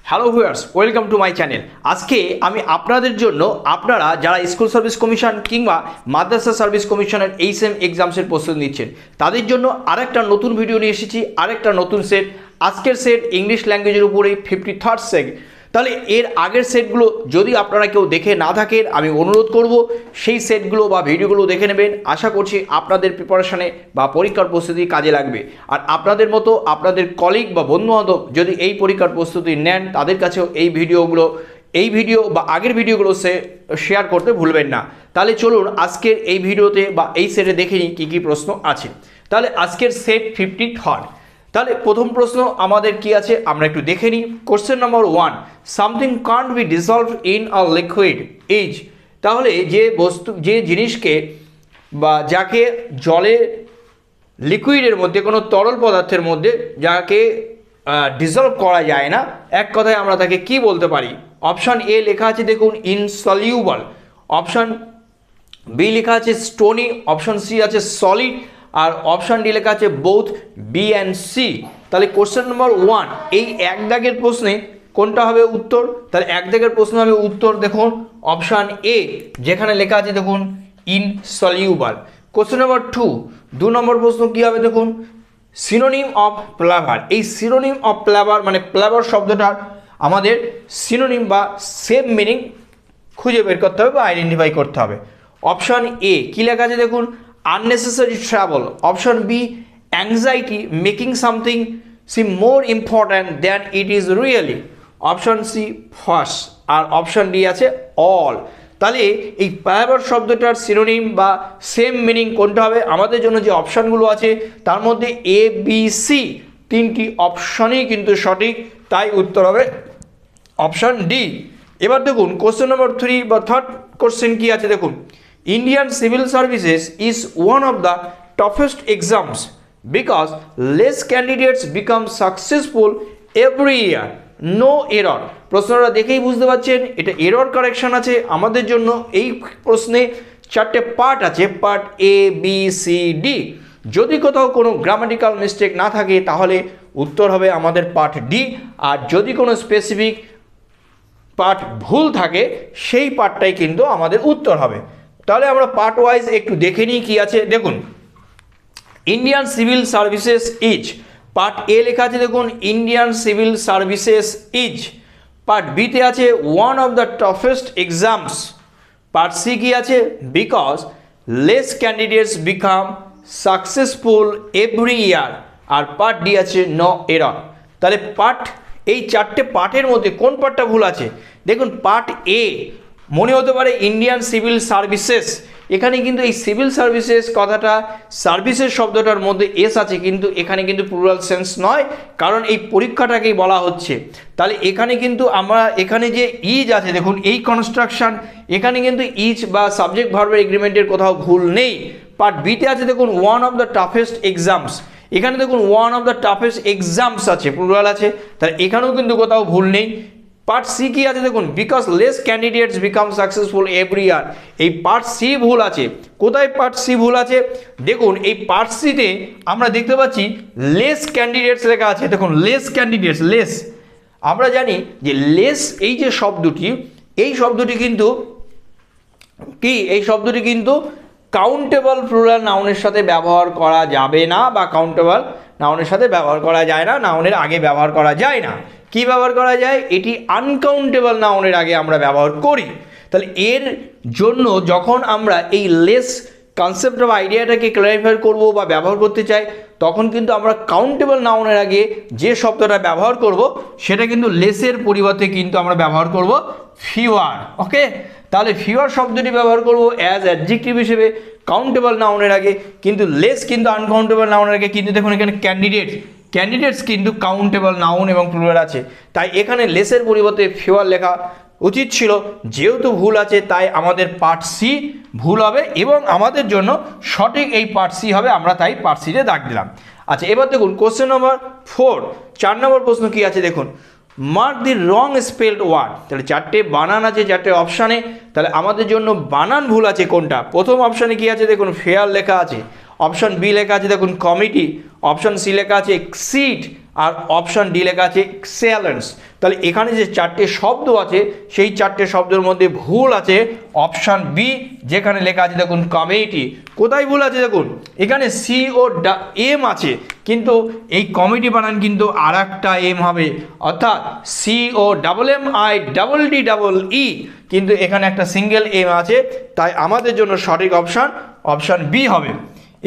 Hello viewers, welcome to my channel. আজকে আমি আপনাদের জন্য আপনারা যারা স্কুল সার্ভিস কমিশন কিংবা মাদ্রাসা সার্ভিস কমিশনের এই সেম এক্সামসের প্রস্তুতি নিচ্ছেন তাদের জন্য আরেকটা নতুন ভিডিও নিয়ে এসেছি, আরেকটা নতুন সেট। আজকের সেট ইংলিশ ল্যাঙ্গুয়েজের উপরে 53rd সেট। তাহলে এর আগের সেটগুলো যদি আপনারা কেউ দেখে না থাকেন, আমি অনুরোধ করব সেই সেটগুলো বা ভিডিওগুলো দেখে নেবেন। আশা করছি আপনাদের প্রিপারেশনে বা পরীক্ষার প্রস্তুতি কাজে লাগবে। আর আপনাদের মতো আপনাদের কলিগ বা বন্ধুবান্ধব যদি এই পরীক্ষার প্রস্তুতি নেন তাদের কাছেও এই ভিডিও বা আগের ভিডিওগুলো শেয়ার করতে ভুলবেন না। তাহলে চলুন আজকের এই ভিডিওতে বা এই সেটে দেখে নিই কী কী প্রশ্ন আছে। তাহলে আজকের সেট 53rd। তাহলে প্রথম প্রশ্ন আমাদের কি আছে আমরা একটু দেখে নিই। Question number 1, something can't be dissolved in a liquid is. তাহলে যে জিনিসকে বা যাকে জলে লিকুইডের মধ্যে কোনো তরল পদার্থের মধ্যে যাকে ডিসলভ করা যায় না, এক কথায় আমরা তাকে কি বলতে পারি? অপশান এ লেখা আছে দেখুন ইনসলিউবল, অপশান বি লেখা আছে স্টোনি, অপশান সি আছে সলিড, আর অপশান ডি লেখা আছে বোথ বি অ্যান্ড সি। তাহলে কোশ্চেন নম্বর 1 এই এক দাগের প্রশ্নে কোনটা হবে উত্তর? তাহলে এক দাগের প্রশ্ন হবে উত্তর দেখুন অপশান এ, যেখানে লেখা আছে দেখুন ইনসলিউবল। কোশ্চেন নম্বর 2 নম্বর প্রশ্ন কী হবে দেখুন সিনোনিম অফ প্লাভার। এই সিনোনিম অফ প্লাভার মানে প্লাভার শব্দটার আমাদের সিনোনিম বা সেম মিনিং খুঁজে বের করতে হবে বা আইডেন্টিফাই করতে হবে। অপশান এ কী লেখা আছে দেখুন unnecessary travel, option B anxiety making something seem more important than it is really, option C first, R option D আছে all। তাহলে এই প্লাভার শব্দটার সিনোনিম বা সেম মিনিং কোনটা হবে? আমাদের জন্য যে অপশানগুলো আছে তার মধ্যে এ বি সি তিনটি অপশানই কিন্তু সঠিক, তাই উত্তর হবে অপশান ডি। এবার দেখুন কোশ্চেন নম্বর 3 বা থার্ড কোশ্চেন কি আছে দেখুন Indian civil services is one of the toughest exams because less candidates become successful every year. No error. প্রশ্নটা দেখেই বুঝতে পারছেন এটা এরর কারেকশন আছে। আমাদের জন্য এই প্রশ্নে চারটে পার্ট আছে, part A B C D. যদি কোথাও কোনো গ্রামাটিক্যাল মিস্টেক না থাকে তাহলে উত্তর হবে আমাদের পার্ট ডি, আর যদি কোনো স্পেসিফিক পার্ট ভুল থাকে সেই পার্টটাই কিন্তু আমাদের উত্তর হবে। তাহলে আমরা পার্ট ওয়াইজ একটু দেখে নিই কী আছে দেখুন Indian civil services is. Part A লেখা আছে দেখুন Indian civil services is. Part বিতে আছে one of the toughest exams. Part C কি আছে because less candidates become successful every year, আর পার্ট ডি আছে নো এরর। তাহলে এই চারটে পার্টের মধ্যে কোন পার্টটা ভুল আছে দেখুন পার্ট এ মনে হতে পারে ইন্ডিয়ান সিভিল সার্ভিসেস, এখানে কিন্তু এই সিভিল সার্ভিসেস কথাটা সার্ভিসেস শব্দটার মধ্যে এস আছে, কিন্তু এখানে কিন্তু প্লুরাল সেন্স নয়, কারণ এই পরীক্ষাটাকেই বলা হচ্ছে। তাহলে এখানে কিন্তু আমরা এখানে যে ইজ আছে দেখুন এই কনস্ট্রাকশন, এখানে কিন্তু ইজ বা সাবজেক্ট ভার্বের এগ্রিমেন্টের কোথাও ভুল নেই। পার্ট বিতে আছে দেখুন one of the toughest exams, এখানে দেখুন one of the toughest exams আছে, প্লুরাল আছে, তাহলে এখানেও কিন্তু কোথাও ভুল নেই। পার্ট সি কি আছে দেখুন because less candidates become successful every ইয়ার, এই পার্ট সি ভুল আছে। কোথায় পার্ট সি ভুল আছে দেখুন এই পার্ট সিতে আমরা দেখতে পাচ্ছি লেস ক্যান্ডিডেটস লেখা আছে দেখুন লেস ক্যান্ডিডেটস লেস। আমরা জানি যে লেস এই যে শব্দটি এই শব্দটি কিন্তু কাউন্টেবল প্লুরাল নাউনের সাথে ব্যবহার করা যাবে না, বা কাউন্টেবল নাউনের সাথে ব্যবহার করা যায় না, নাউনের আগে ব্যবহার করা যায় না। কি ব্যবহার করা যায়? এটি আনকাউন্টেবল নাউনের আগে আমরা ব্যবহার করি। তাহলে এর জন্য যখন আমরা এই লেস কনসেপ্ট বা আইডিয়াটাকে ক্ল্যারিফাই করব বা ব্যবহার করতে চাই তখন কিন্তু আমরা কাউন্টেবল নাউনের আগে যে শব্দটা ব্যবহার করব সেটা কিন্তু লেসের পরিবর্তে কিন্তু আমরা ব্যবহার করব ফিওয়ার। ওকে, তাহলে ফিওয়ার শব্দটি ব্যবহার করব অ্যাজ অ্যাডজেক্টিভ হিসেবে কাউন্টেবল নাউনের আগে, কিন্তু লেস কিন্তু আনকাউন্টেবল নাউনের আগে। কিন্তু দেখুন এখানে ক্যান্ডিডেটস কিন্তু কাউন্টেবল নাউন এবং প্লুরাল আছে, তাই এখানে লেসের পরিবর্তে ফিওয়ার লেখা উচিত ছিল। যেহেতু ভুল আছে তাই আমাদের পার্ট সি ভুল হবে এবং আমাদের জন্য সঠিক এই পার্ট সি হবে, আমরা তাই পার্ট সিতে দাগ দিলাম। আচ্ছা, এবার দেখুন কোশ্চেন নম্বর 4 4 নম্বর প্রশ্ন কি আছে দেখুন মার্ক দি রং স্পেলড ওয়ার্ড। তাহলে চারটে বানান আছে চারটে অপশানে, তাহলে আমাদের জন্য বানান ভুল আছে কোনটা? প্রথম অপশানে কি আছে দেখুন ফেয়ার লেখা আছে, অপশান বি লেখা আছে দেখুন কমিটি, অপশান সি লেখা আছে এক্সিড, আর অপশান ডি লেখা আছে এক্সেলেন্স। তাহলে এখানে যে চারটে শব্দ আছে সেই চারটে শব্দের মধ্যে ভুল আছে অপশান বি, যেখানে লেখা আছে দেখুন কমিটি। কোথায় ভুল আছে দেখুন, এখানে সি ও এম আছে, কিন্তু এই কমিটি বানান কিন্তু আর একটা এম হবে, অর্থাৎ C O double M I double D double E, কিন্তু এখানে একটা সিঙ্গেল এম আছে, তাই আমাদের জন্য সঠিক অপশান বি হবে।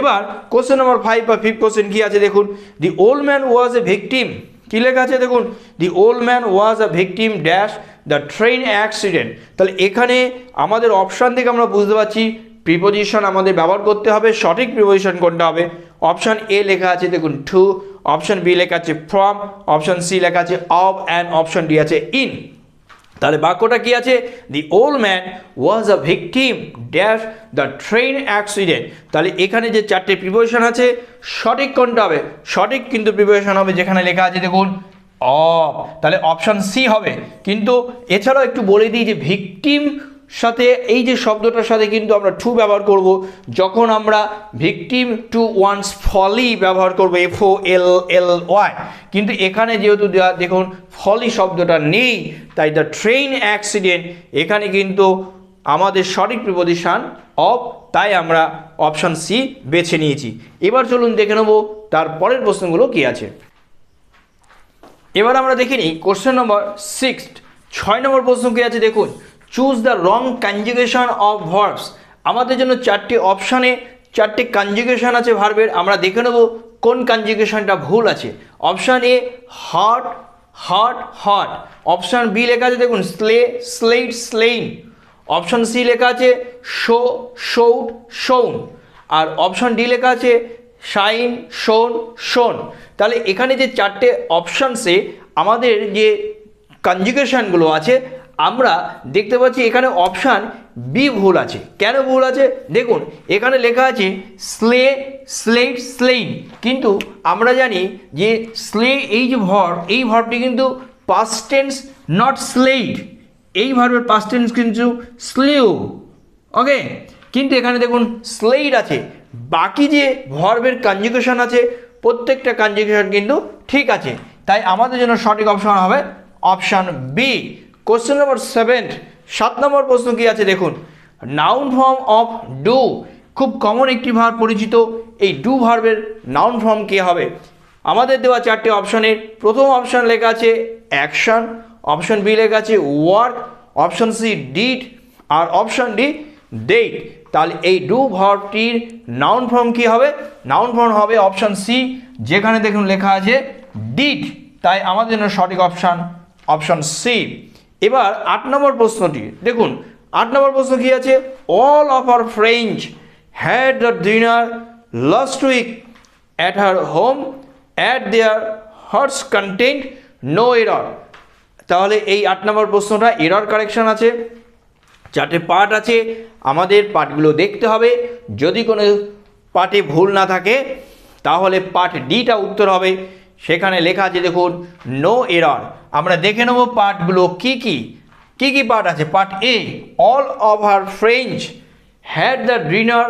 এবার কোশ্চেন নম্বর 5 বা 5th কোশ্চেন কি আছে দেখুন, the old man was A victim. কি লেখা আছে দেখুন, the old man was a victim dash the train accident. তাহলে এখানে আমাদের অপশান থেকে আমরা বুঝতে পারছি প্রিপোজিশন আমাদের ব্যবহার করতে হবে। সঠিক প্রিপোজিশন কোনটা হবে? অপশান এ লেখা আছে দেখুন টু, অপশান বি লেখা আছে ফ্রম, অপশান সি লেখা আছে অফ, অ্যান্ড অপশান ডি আছে ইন। তাহলে বাক্যটা কি আছে? The old man was a victim dash the train accident. তাহলে এখানে যে চারটে প্রিপোজিশন আছে সঠিক কোনটা হবে? সঠিক কিন্তু প্রিপোজিশন হবে যেখানে লেখা আছে দেখুন অফ, তাহলে অপশান সি হবে। কিন্তু এছাড়াও একটু বলে দিই যে ভিকটিম সাথে এই যে শব্দটার সাথে কিন্তু আমরা টু ব্যবহার করব যখন আমরা ভিকটিম টু ওয়ান্স ফলি ব্যবহার করব, FOLLY। কিন্তু এখানে যেহেতু দেখুন ফলি শব্দটা নেই, তাই দ্য ট্রেন অ্যাক্সিডেন্ট এখানে কিন্তু আমাদের সঠিক প্রিপোজিশন অফ, তাই আমরা অপশান সি বেছে নিয়েছি। এবার চলুন দেখে নেব তার পরের প্রশ্নগুলো কি আছে। এবার আমরা দেখে নিই কোশ্চেন নম্বর 6, 6 নম্বর প্রশ্ন কি আছে দেখুন, choose the wrong conjugation of verbs. আমাদের জন্য চারটি অপশানে চারটে কনজুগেশন আছে ভার্বের, আমরা দেখে নেব কোন কনজুগেশনটা ভুল আছে। Option A hurt, hurt, hurt. Option B লেখা আছে দেখুন slay, slate, slain. Option C লেখা আছে শো, শোড, শোন। আর অপশান ডি লেখা আছে শাইন, শোন, শোন। তাহলে এখানে যে চারটে অপশানসে আমাদের যে কনজুগেশনগুলো আছে আমরা দেখতে পাচ্ছি এখানে অপশান বি ভুল আছে। কেন ভুল আছে দেখুন, এখানে লেখা আছে স্লে, স্লেট, স্লেইন, কিন্তু আমরা জানি যে স্লে এই যে ভার্ব, এই ভার্বটি কিন্তু পাস্ট টেন্স, নট স্লেইড। এই ভার্বের পাস্ট টেন্স কিন্তু স্লেও, ওকে। কিন্তু এখানে দেখুন স্লেইড আছে। বাকি যে ভার্বের কনজুগেশন আছে প্রত্যেকটা কনজুগেশন কিন্তু ঠিক আছে, তাই আমাদের জন্য সঠিক অপশন হবে অপশান বি। কোশ্চেন নম্বর 7, 7 নম্বর প্রশ্ন কি আছে দেখুন, নাউন ফর্ম অফ ডু। খুব কমন একটি ভার্ব পরিচিত, এই ডু ভার্বের নাউন ফর্ম কে হবে? আমাদের দেওয়া চারটে অপশানের প্রথম অপশান লেখা আছে অ্যাকশন, অপশান বি লেখা আছে ওয়ার্ক, অপশান সি ডিড, আর অপশান ডি ডেট। তাহলে এই ডু ভার্বটির নাউন ফর্ম কি হবে? নাউন ফর্ম হবে অপশান সি, যেখানে দেখুন লেখা আছে ডিড, তাই আমাদের জন্য সঠিক অপশান সি। এবার 8 নম্বর প্রশ্নটি দেখুন, 8 নম্বর প্রশ্ন কি আছে, all of our friends had the dinner last week at her home at their heart's content no error. তাহলে এই 8 নম্বর প্রশ্নটা এরর কারেকশন আছে, চারটে পার্ট আছে, আমাদের পার্টগুলো দেখতে হবে। যদি কোনো পার্টে ভুল না থাকে তাহলে পার্ট ডিটা উত্তর হবে, সেখানে লেখা আছে দেখুন নো এরর। আমরা দেখে নেব পার্টগুলো কি কি পার্ট আছে। Part A, all of her friends had the dinner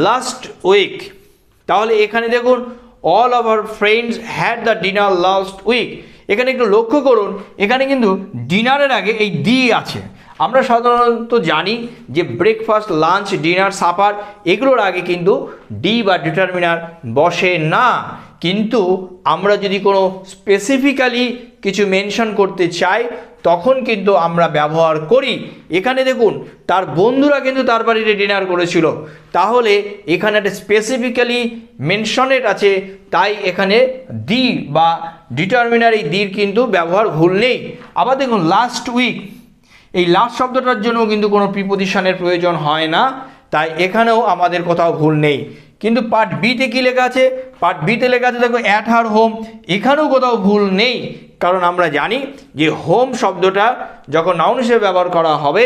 last week. তাহলে এখানে দেখুন all of her friends had the dinner last week. এখানে একটু লক্ষ্য করুন, এখানে কিন্তু ডিনারের আগে এই দি আছে। আমরা সাধারণত জানি যে ব্রেকফাস্ট, লাঞ্চ, ডিনার, সাপার এগুলোর আগে কিন্তু ডি বা ডিটারমিনার বসে না, কিন্তু আমরা যদি কোনো স্পেসিফিক্যালি কিছু মেনশন করতে চাই তখন কিন্তু আমরা ব্যবহার করি। এখানে দেখুন তার বন্ধুরা কিন্তু তার বাড়িতে ডিনার করেছিল, তাহলে এখানে একটা স্পেসিফিক্যালি মেনশনেট আছে, তাই এখানে দি বা ডিটারমিনার এই দির কিন্তু ব্যবহার ভুল নেই। আবার দেখুন লাস্ট উইক, এই লাস্ট শব্দটার জন্য কিন্তু কোনো প্রিপোজিশনের প্রয়োজন হয় না, তাই এখানেও আমাদের কোথাও ভুল নেই। কিন্তু পার্ট বিতে কী লেখা আছে? পার্ট বিতে লেখা আছে দেখো অ্যাট হার হোম, এখানেও কোথাও ভুল নেই, কারণ আমরা জানি যে হোম শব্দটা যখন নাউন হিসেবে ব্যবহার করা হবে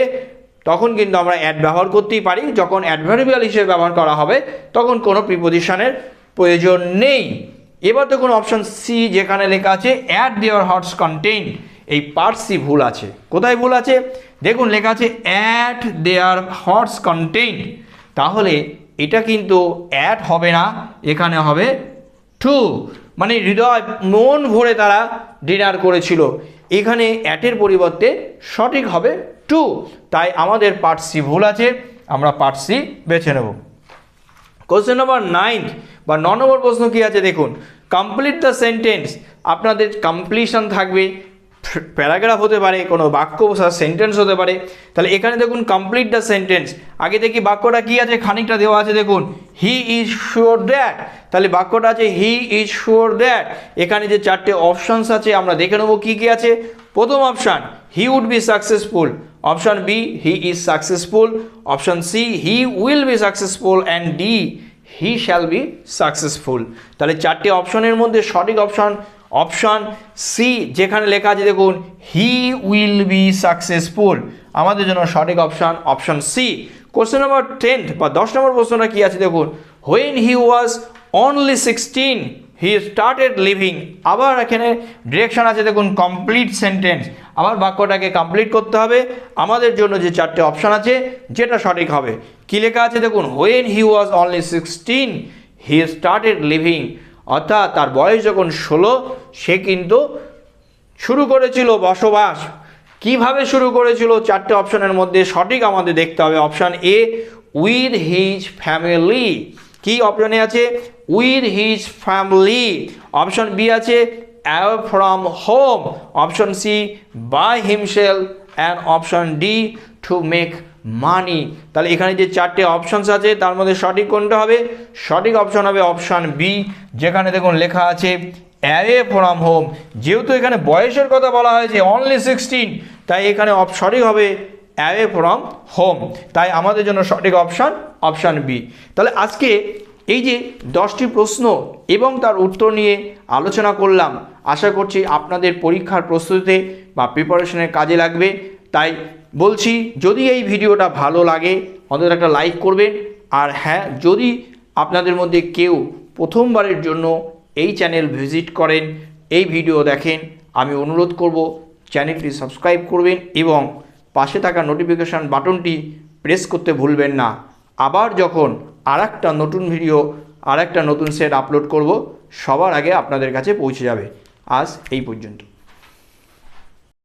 তখন কিন্তু আমরা অ্যাড ব্যবহার করতেই পারি, যখন অ্যাডভার্বিয়াল হিসেবে ব্যবহার করা হবে তখন কোনো প্রিপোজিশনের প্রয়োজন নেই। এবার দেখুন অপশান সি, যেখানে লেখা আছে অ্যাট দেয়ার হার্টস কন্টেন্ট, এই পার্ট সি ভুল আছে। কোথায় ভুল আছে দেখুন, লেখা আছে অ্যাট দেয়ার হার্টস কন্টেন্ট, তাহলে এটা কিন্তু অ্যাট হবে না, এখানে হবে টু। মানে হৃদয় মন ভরে তারা ডিনার করেছিল। এখানে অ্যাটের পরিবর্তে সঠিক হবে টু, তাই আমাদের পার্ট সি ভুল আছে, আমরা পার্ট সি বেছে নেব। কোশ্চেন নম্বর 9 বা 9 নম্বর প্রশ্ন কি আছে দেখুন, কমপ্লিট দ্য সেন্টেন্স। আপনাদের কমপ্লিশন থাকবে, প্যারাগ্রাফ হতে পারে, কোনো বাক্য বা সেন্টেন্স হতে পারে। তাহলে এখানে দেখুন কমপ্লিট দ্য সেন্টেন্স, আগে দেখি বাক্যটা কি আছে, খানিকটা দেওয়া আছে দেখুন, হি ইজ শিওর দ্যাট। তাহলে বাক্যটা আছে হি ইজ শিওর দ্যাট। এখানে যে 4টে অপশানস আছে আমরা দেখে নেবো কি কি আছে। প্রথম option he would be successful, option B he is successful, option C he will be successful and D he shall be successful. তাহলে 4টে অপশানের মধ্যে সঠিক অপশান সি, যেখানে লেখা আছে দেখুন হি উইল বি সাকসেসফুল, আমাদের জন্য সঠিক অপশান সি। কোশ্চেন নম্বর 10 বা 10 নম্বর প্রশ্নটা কি আছে দেখুন, when he was only 16 he started living. আবার এখানে ডিরেকশন আছে দেখুন কমপ্লিট সেন্টেন্স, আবার বাক্যটাকে কমপ্লিট করতে হবে। আমাদের জন্য যে 4টে অপশান আছে যেটা সঠিক হবে, কি লেখা আছে দেখুন, when he was only 16 he started living, অর্থাৎ তার বয়স যখন 16 সে কিন্তু শুরু করেছিল বসবাস। কিভাবে শুরু করেছিল, 4টে অপশানের মধ্যে সঠিক আমাদের দেখতে হবে। Option A with his family, কি অপশানে আছে with his family. Option B আছে away from home, option C by himself and option D to make money. তাহলে এখানে যে 4টে অপশানস আছে তার মধ্যে সঠিক কোনটা হবে, সঠিক অপশান হবে অপশান বি, যেখানে দেখুন লেখা আছে অ্যাওয়ে ফ্রম হোম। যেহেতু এখানে বয়সের কথা বলা হয়েছে অনলি 16, তাই এখানে সঠিক হবে অ্যাওয়ে ফ্রম হোম, তাই আমাদের জন্য সঠিক অপশান বি। তাহলে আজকে এই যে 10টি প্রশ্ন এবং তার উত্তর নিয়ে আলোচনা করলাম, আশা করছি আপনাদের পরীক্ষার প্রস্তুতিতে বা প্রিপারেশনের কাজে লাগবে। তাই বলছি, যদি এই ভিডিওটা ভালো লাগে অন্তত একটা লাইক করবেন। আর হ্যাঁ, যদি আপনাদের মধ্যে কেউ প্রথমবারের জন্য এই চ্যানেল ভিজিট করেন, এই ভিডিও দেখেন, আমি অনুরোধ করব চ্যানেলটি সাবস্ক্রাইব করবেন এবং পাশে থাকা নোটিফিকেশান বাটনটি প্রেস করতে ভুলবেন না। আবার যখন আরেকটা নতুন ভিডিও, আরেকটা নতুন সেট আপলোড করব, সবার আগে আপনাদের কাছে পৌঁছে যাবে। আজ এই পর্যন্ত।